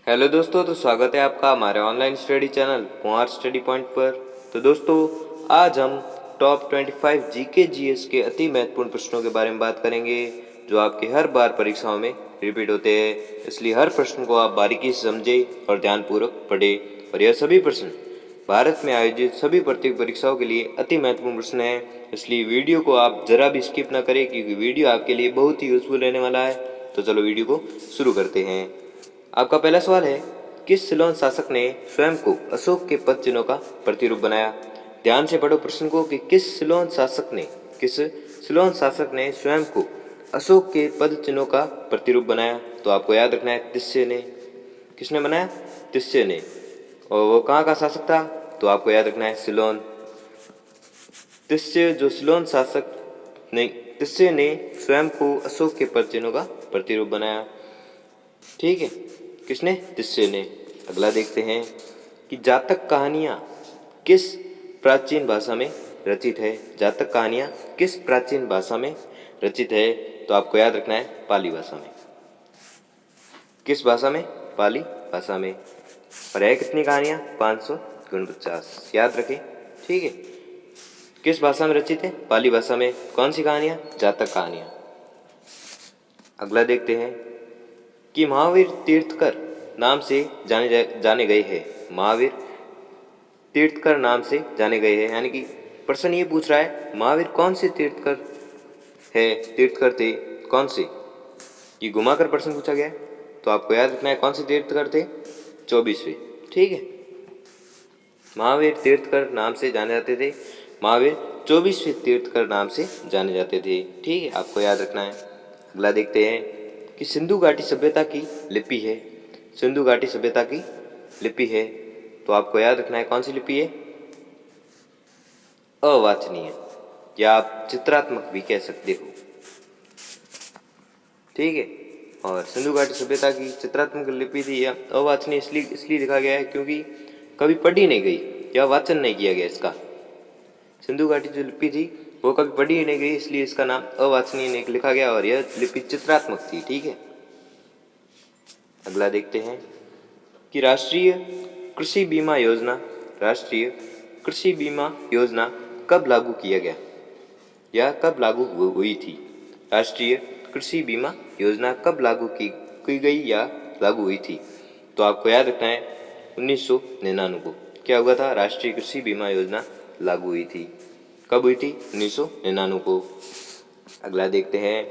Hello दोस्तों, तो स्वागत है आपका हमारे ऑनलाइन स्टडी चैनल कुंवर स्टडी पॉइंट पर। तो दोस्तों, आज हम टॉप 25 जीके जीएस के अति महत्वपूर्ण प्रश्नों के बारे में बात करेंगे जो आपके हर बार परीक्षाओं में रिपीट होते हैं। इसलिए हर प्रश्न को आप बारीकी से समझें और ध्यानपूर्वक पढ़ें। और यह सभी प्रश्न भारत में आयोजित सभी प्रतियोगी परीक्षाओं के लिए अति महत्वपूर्ण प्रश्न है, इसलिए वीडियो को आप जरा भी स्किप ना करें क्योंकि वीडियो आपके लिए बहुत ही यूजफुल रहने वाला है। तो चलो वीडियो को शुरू करते हैं। आपका पहला सवाल है, किस सिलोन शासक ने स्वयं को अशोक के पद चिन्हों का प्रतिरूप बनाया? ध्यान से पढ़ो प्रश्न को कि किस सिलोन शासक ने स्वयं को अशोक के पद चिन्हों का प्रतिरूप बनाया? तो आपको याद रखना है तिस्य ने। किसने बनाया? तिस्य ने। और वो कहाँ का शासक था? तो आपको याद रखना है सिलोन। तिस्य ने स्वयं को अशोक के पद चिन्हों का प्रतिरूप बनाया। ठीक है, किसने? तिस्य ने। अगला देखते हैं कि जातक कहानियाँ किस प्राचीन भाषा में रचित है? जातक कहानियाँ किस प्राचीन भाषा में रचित है? तो आपको याद रखना है पाली भाषा में। किस भाषा में? पाली भाषा में। और है कितनी कहानियाँ? 549। याद रखें, ठीक है। किस भाषा में रचित है? पाली भाषा में। कौन सी कहानियाँ? जातक कहानियाँ। अगला देखते हैं कि महावीर तीर्थकर नाम से जाने गए हैं। महावीर तीर्थकर नाम से जाने गए हैं, यानी कि प्रश्न ये पूछ रहा है महावीर कौन से तीर्थकर थे, कौन से? ये घुमाकर प्रश्न पूछा गया है, तो आपको याद रखना है कौन से तीर्थकर थे? 24वें। ठीक है, महावीर तीर्थकर नाम से जाने जाते थे। महावीर 24वें तीर्थकर नाम से जाने जाते थे। ठीक है, आपको याद रखना है। अगला देखते हैं कि सिंधु घाटी सभ्यता की लिपि है। सिंधु घाटी सभ्यता की लिपि है, तो आपको याद रखना है कौन सी लिपि है? अवाचनीय, या आप चित्रात्मक भी कह सकते हो। ठीक है, और सिंधु घाटी सभ्यता की चित्रात्मक लिपि थी या अवाचनीय इसलिए लिखा गया है क्योंकि कभी पढ़ी नहीं गई या वाचन नहीं किया गया इसका। सिंधु घाटी जो लिपि थी वो कभी पढ़ी ही नहीं गई, इसलिए इसका नाम अवाचनीय लिखा गया और यह लिपि चित्रात्मक थी। ठीक है, अगला देखते हैं कि राष्ट्रीय कृषि बीमा योजना कब लागू किया गया या कब लागू हुई थी? राष्ट्रीय कृषि बीमा योजना कब लागू की गई या लागू हुई थी? तो आपको याद रखना है 1999 को। क्या हुआ था? राष्ट्रीय कृषि बीमा योजना लागू हुई थी। कब हुई थी? 1999 को। अगला देखते हैं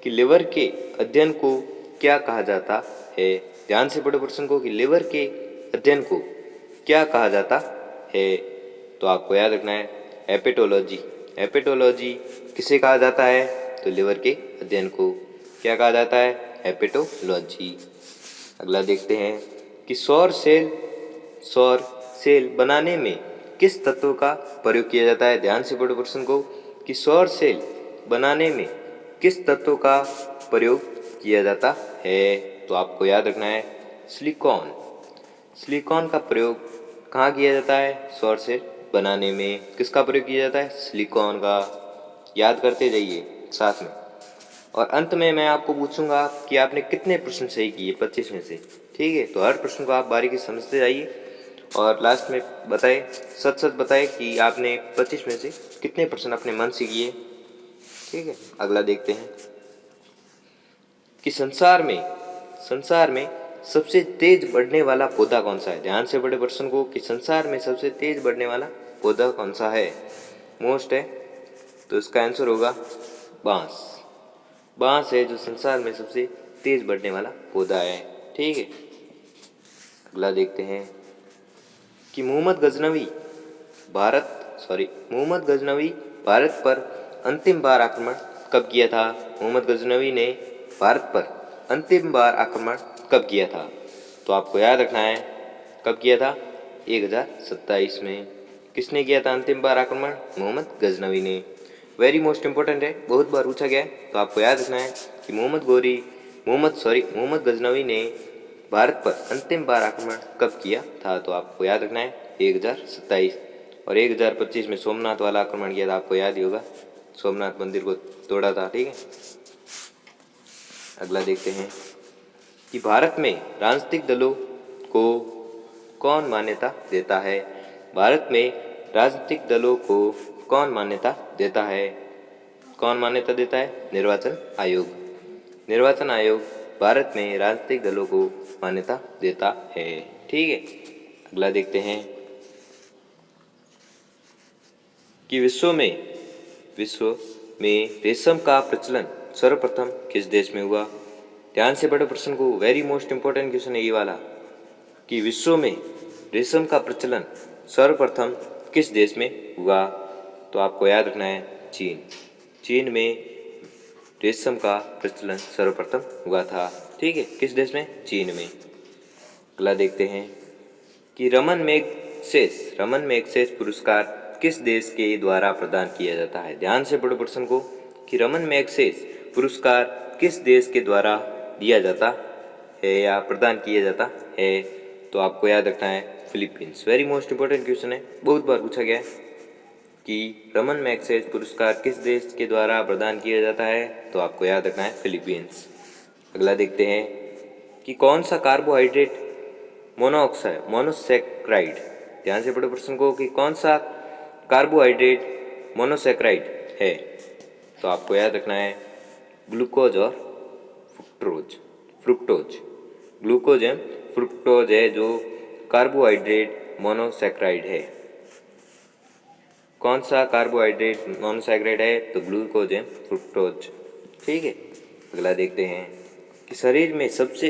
कि लिवर के अध्ययन को क्या कहा जाता है? ध्यान से पढ़ो प्रश्न को कि लिवर के अध्ययन को क्या कहा जाता है? तो आपको याद रखना है हेपेटोलॉजी। हेपेटोलॉजी किसे कहा जाता है? तो लिवर के अध्ययन को क्या कहा जाता है? हेपेटोलॉजी। अगला देखते हैं कि सौर सेल बनाने में किस तत्व का प्रयोग किया जाता है? ध्यान से पढ़ो प्रश्न को कि सौर सेल बनाने में किस तत्व का प्रयोग किया जाता है? तो आपको याद रखना है सिलिकॉन। सिलिकॉन का प्रयोग कहाँ किया जाता है? सौर सेल बनाने में किसका प्रयोग किया जाता है? सिलिकॉन का। याद करते जाइए साथ में। और अंत में मैं आपको पूछूंगा कि आपने कितने प्रश्न सही किए 25 में से। ठीक है, तो हर प्रश्न को आप बारीकी से समझते जाइए और लास्ट में बताएं, सच बताएं कि आपने 25 में से कितने प्रश्न अपने मन से किए। ठीक है, अगला देखते हैं कि संसार में सबसे तेज बढ़ने वाला पौधा कौन सा है? ध्यान से पढ़े प्रश्न को कि संसार में सबसे तेज बढ़ने वाला पौधा कौन सा है? मोस्ट है, तो इसका आंसर होगा बांस। बांस है जो संसार में सबसे तेज बढ़ने वाला पौधा है। ठीक है, अगला देखते हैं कि मोहम्मद गजनवी भारत पर अंतिम बार आक्रमण कब किया था? मोहम्मद गजनवी ने भारत पर अंतिम बार आक्रमण कब किया था? तो आपको याद रखना है कब किया था? 1027 में। किसने किया था अंतिम बार आक्रमण? मोहम्मद गजनवी ने। वेरी मोस्ट इंपॉर्टेंट है, बहुत बार पूछा गया है, तो आपको याद रखना है कि मोहम्मद गजनवी ने भारत पर अंतिम बार आक्रमण कब किया था? तो आपको याद रखना है 1027। और 1025 में सोमनाथ वाला आक्रमण किया था, आपको याद ही होगा, सोमनाथ मंदिर को तोड़ा था। ठीक है, अगला देखते हैं कि भारत में राजनीतिक दलों को कौन मान्यता देता है? भारत में राजनीतिक दलों को कौन मान्यता देता है? कौन मान्यता देता है? निर्वाचन आयोग। निर्वाचन आयोग भारत में राजनीतिक दलों को मान्यता देता है। ठीक है, अगला देखते हैं कि विश्व में रेशम का प्रचलन सर्वप्रथम किस देश में हुआ? ध्यान से पढ़ो प्रश्न को, वेरी मोस्ट इंपॉर्टेंट क्वेश्चन है ये वाला, कि विश्व में रेशम का प्रचलन सर्वप्रथम किस देश में हुआ? तो आपको याद रखना है चीन। चीन में रेशम का प्रचलन सर्वप्रथम हुआ था। ठीक है, किस देश में? चीन में। अगला देखते हैं कि रमन मैगसेसे पुरस्कार किस देश के द्वारा प्रदान किया जाता है? ध्यान से पढ़ो प्रश्न को, कि रमन मैगसेसे पुरस्कार किस देश के द्वारा दिया जाता है या प्रदान किया जाता है? तो आपको याद रखना है Philippines. Very most important question है, बहुत बार पूछा गया है कि रमन मैगसेसे पुरस्कार किस देश के द्वारा प्रदान किया जाता है? तो आपको याद रखना है फिलीपींस। अगला देखते हैं कि कौन सा कार्बोहाइड्रेट मोनोसैकराइड, ध्यान से पढ़ो प्रश्न को, कि कौन सा कार्बोहाइड्रेट मोनोसैकराइड है? तो आपको याद रखना है ग्लूकोज और फ्रुक्टोज। ग्लूकोज एवं फ्रुक्टोज है जो कार्बोहाइड्रेट मोनोसैकराइड है। कौन सा कार्बोहाइड्रेट मोनोसैकराइड है? तो ग्लूकोज एवं फ्रुक्टोज। ठीक है, अगला देखते हैं कि शरीर में सबसे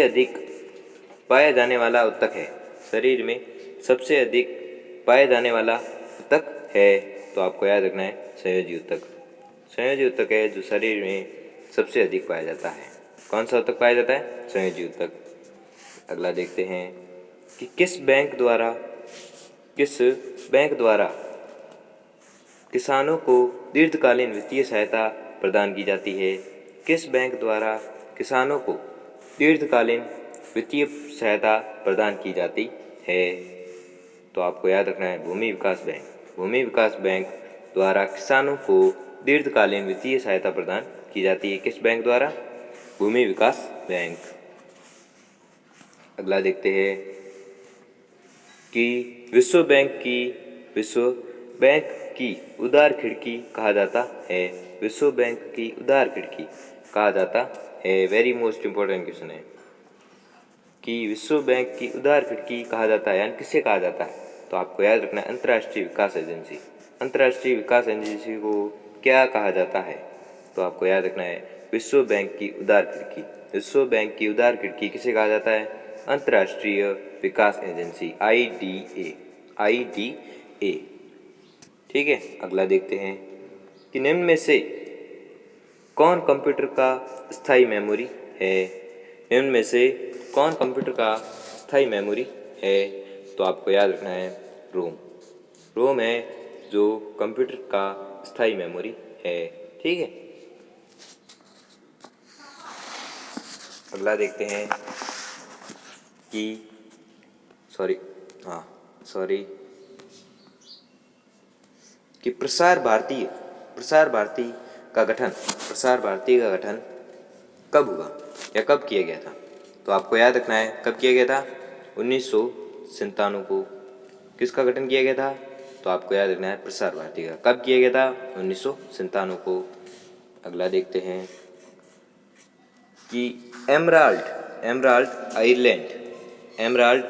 अधिक पाया जाने वाला ऊतक है। शरीर में सबसे अधिक पाया जाने वाला ऊतक है, तो आपको याद रखना है संयोजी ऊतक। संयोजी ऊतक है जो शरीर में सबसे अधिक पाया जाता है। कौन सा ऊतक पाया जाता है? संयोजी ऊतक। अगला देखते हैं कि किस बैंक द्वारा किसानों को दीर्घकालीन वित्तीय सहायता प्रदान की जाती है? किस बैंक द्वारा किसानों को दीर्घकालीन वित्तीय सहायता प्रदान की जाती है? तो आपको याद रखना है भूमि विकास बैंक। भूमि विकास बैंक द्वारा किसानों को दीर्घकालीन वित्तीय सहायता प्रदान की जाती है। किस बैंक द्वारा? भूमि विकास बैंक। अगला देखते हैं कि विश्व बैंक की उदार खिड़की कहा जाता है। विश्व बैंक की उदार खिड़की कहा जाता है। वेरी मोस्ट इंपॉर्टेंट क्वेश्चन है कि विश्व बैंक की उदार खिड़की कहा जाता है, यानी किसे कहा जाता है? तो आपको याद रखना है अंतर्राष्ट्रीय विकास एजेंसी। अंतर्राष्ट्रीय विकास एजेंसी को क्या कहा जाता है? तो आपको याद रखना है विश्व बैंक की उदार खिड़की। विश्व बैंक की उदार खिड़की किसे कहा जाता है? अंतर्राष्ट्रीय विकास एजेंसी, IDA। ठीक है, अगला देखते हैं कि निम्न में से कौन कंप्यूटर का स्थायी मेमोरी है? निम्न में से कौन कंप्यूटर का स्थायी मेमोरी है? तो आपको याद रखना है रोम है जो कंप्यूटर का स्थायी मेमोरी है। ठीक है, अगला देखते हैं कि कि प्रसार भारती का गठन कब हुआ या कब किया गया था? तो आपको याद रखना है कब किया गया था? 1997 को। किसका गठन किया गया था? तो आपको याद रखना है प्रसार भारती का। कब किया गया था? 1997 को। अगला देखते हैं कि एमराल्ड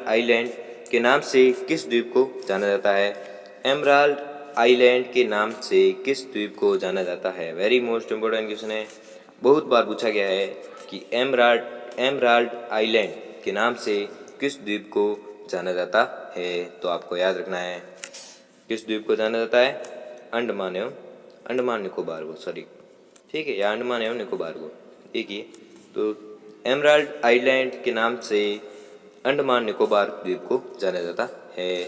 आइलैंड के नाम से किस द्वीप को जाना जाता है? एमराल्ड आइलैंड के नाम से किस द्वीप को जाना जाता है? वेरी मोस्ट इंपॉर्टेंट क्वेश्चन है, बहुत बार पूछा गया है कि एमराल्ड आइलैंड के नाम से किस द्वीप को जाना जाता है? तो आपको याद रखना है किस द्वीप को जाना जाता है? अंडमान निकोबार को, ठीक है, या अंडमान एवं निकोबार को, एक ही। तो एमराल्ड आइलैंड के नाम से अंडमान निकोबार द्वीप को जाना जाता है।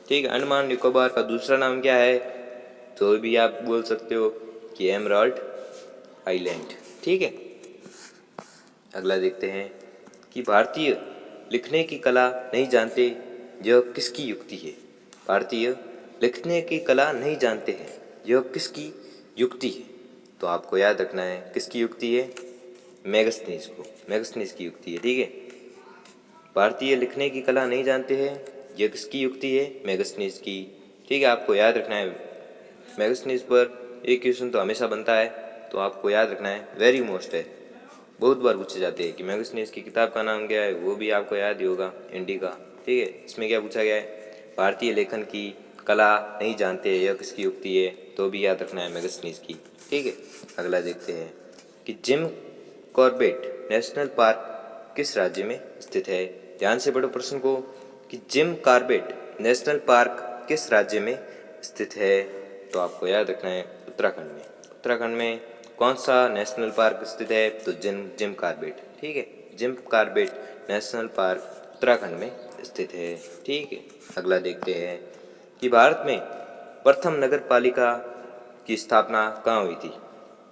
ठीक है, अंडमान निकोबार का दूसरा नाम क्या है? तो भी आप बोल सकते हो कि एमराल्ड आइलैंड। ठीक है, अगला देखते हैं कि भारतीय लिखने की कला नहीं जानते, यह किसकी युक्ति है? भारतीय लिखने की कला नहीं जानते हैं, यह किसकी युक्ति है? तो आपको याद रखना है किसकी युक्ति है? मैगस्थनीज को। मैगस्थनीज की युक्ति है, ठीक है। भारतीय लिखने की कला नहीं जानते हैं, यह किसकी युक्ति है? मैगस्थनीज की, ठीक है। आपको याद रखना है मैगस्थनीज पर एक क्वेश्चन तो हमेशा बनता है, तो आपको याद रखना है, वेरी मोस्ट है, बहुत बार पूछे जाते हैं कि मैगस्थनीज की किताब का नाम क्या है, वो भी आपको याद ही होगा, इंडिका, ठीक है। इसमें क्या पूछा गया है? भारतीय लेखन की कला नहीं जानते, यह किसकी युक्ति है, तो भी याद रखना है मैगस्थनीज की, ठीक है। अगला देखते हैं कि जिम कॉर्बेट नेशनल पार्क किस राज्य में स्थित है? ध्यान से पढ़ो प्रश्न को कि जिम कॉर्बेट नेशनल पार्क किस राज्य में स्थित है, तो आपको याद रखना है उत्तराखंड में। उत्तराखंड में कौन सा नेशनल पार्क स्थित है? तो जिम कॉर्बेट, ठीक है। Jim Corbett national park Uttarakhand में स्थित है, ठीक है। अगला देखते हैं कि भारत में प्रथम नगर पालिका की स्थापना कहाँ हुई थी?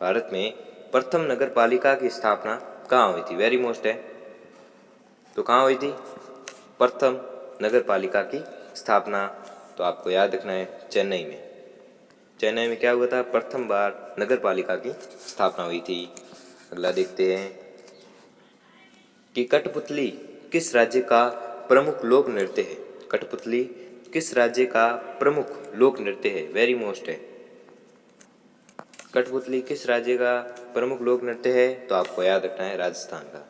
भारत में प्रथम नगर पालिका की स्थापना कहाँ हुई थी? वेरी मोस्ट है, तो कहाँ हुई थी प्रथम नगर पालिका की स्थापना? तो आपको याद रखना है चेन्नई में। चेन्नई में क्या हुआ था? प्रथम बार नगर पालिका की स्थापना हुई थी। अगला देखते हैं कि कठपुतली किस राज्य का प्रमुख लोक नृत्य है? कठपुतली किस राज्य का प्रमुख लोक नृत्य है? वेरी मोस्ट है, कठपुतली किस राज्य का प्रमुख लोक नृत्य है? तो आपको याद रखना है राजस्थान का।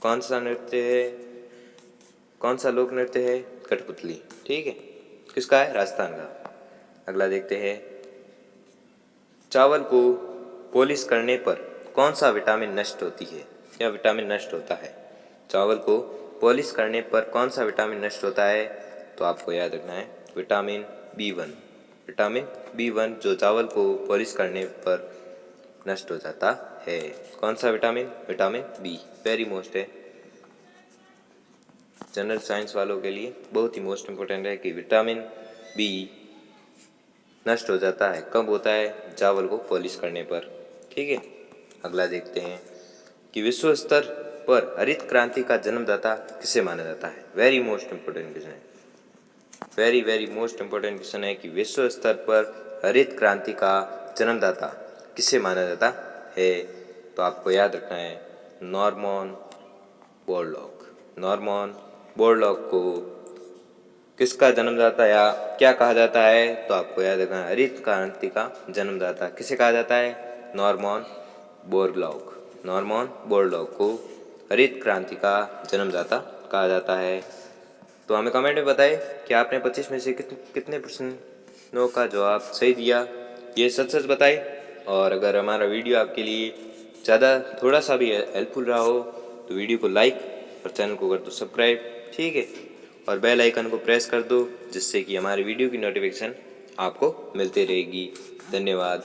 कौन सा नृत्य है, कौन सा लोक नृत्य है? कठपुतली, ठीक है। किसका है? राजस्थान का। अगला देखते हैं, चावल को पॉलिश करने पर कौन सा विटामिन नष्ट होती है? क्या विटामिन नष्ट होता है? चावल को पॉलिश करने पर कौन सा विटामिन नष्ट होता है? तो आपको याद रखना है विटामिन B1। विटामिन B1 जो चावल को पॉलिश करने पर नष्ट हो जाता है। कौन सा vitamin? Vitamin B, very most है। जनरल साइंस वालों के लिए बहुत ही मोस्ट इम्पोर्टेंट है कि विटामिन B नष्ट हो जाता है, कब होता है? चावल को पॉलिश करने पर, ठीक है। अगला देखते हैं कि विश्व स्तर पर हरित क्रांति का जन्मदाता किसे माना जाता है? वेरी मोस्ट इम्पोर्टेंट क्वेश्चन है, वेरी मोस्ट इम्पोर्टेंट क्वेश्चन है कि विश्व स्तर पर हरित क्रांति का जन्मदाता किसे माना जाता है? तो आपको याद रखना है नॉर्मन बोरलॉग। नॉर्मन बोरलॉग को किसका जन्मदाता या क्या कहा जाता है? तो आपको याद रखना है हरित क्रांति का जन्मदाता किसे कहा जाता है? Norman Borlaug. नॉर्मन बोरलॉग को हरित क्रांति का जन्मदाता कहा जाता है। तो हमें कमेंट में बताएं कि आपने 25 में से कितने प्रश्नों का जवाब सही दिया, ये सच सच बताएं। और अगर हमारा वीडियो आपके लिए ज़्यादा थोड़ा सा भी हेल्पफुल रहा हो तो वीडियो को लाइक और चैनल को कर दो सब्सक्राइब, ठीक है। और बेल आइकन को प्रेस कर दो जिससे कि हमारी वीडियो की नोटिफिकेशन आपको मिलती रहेगी। धन्यवाद।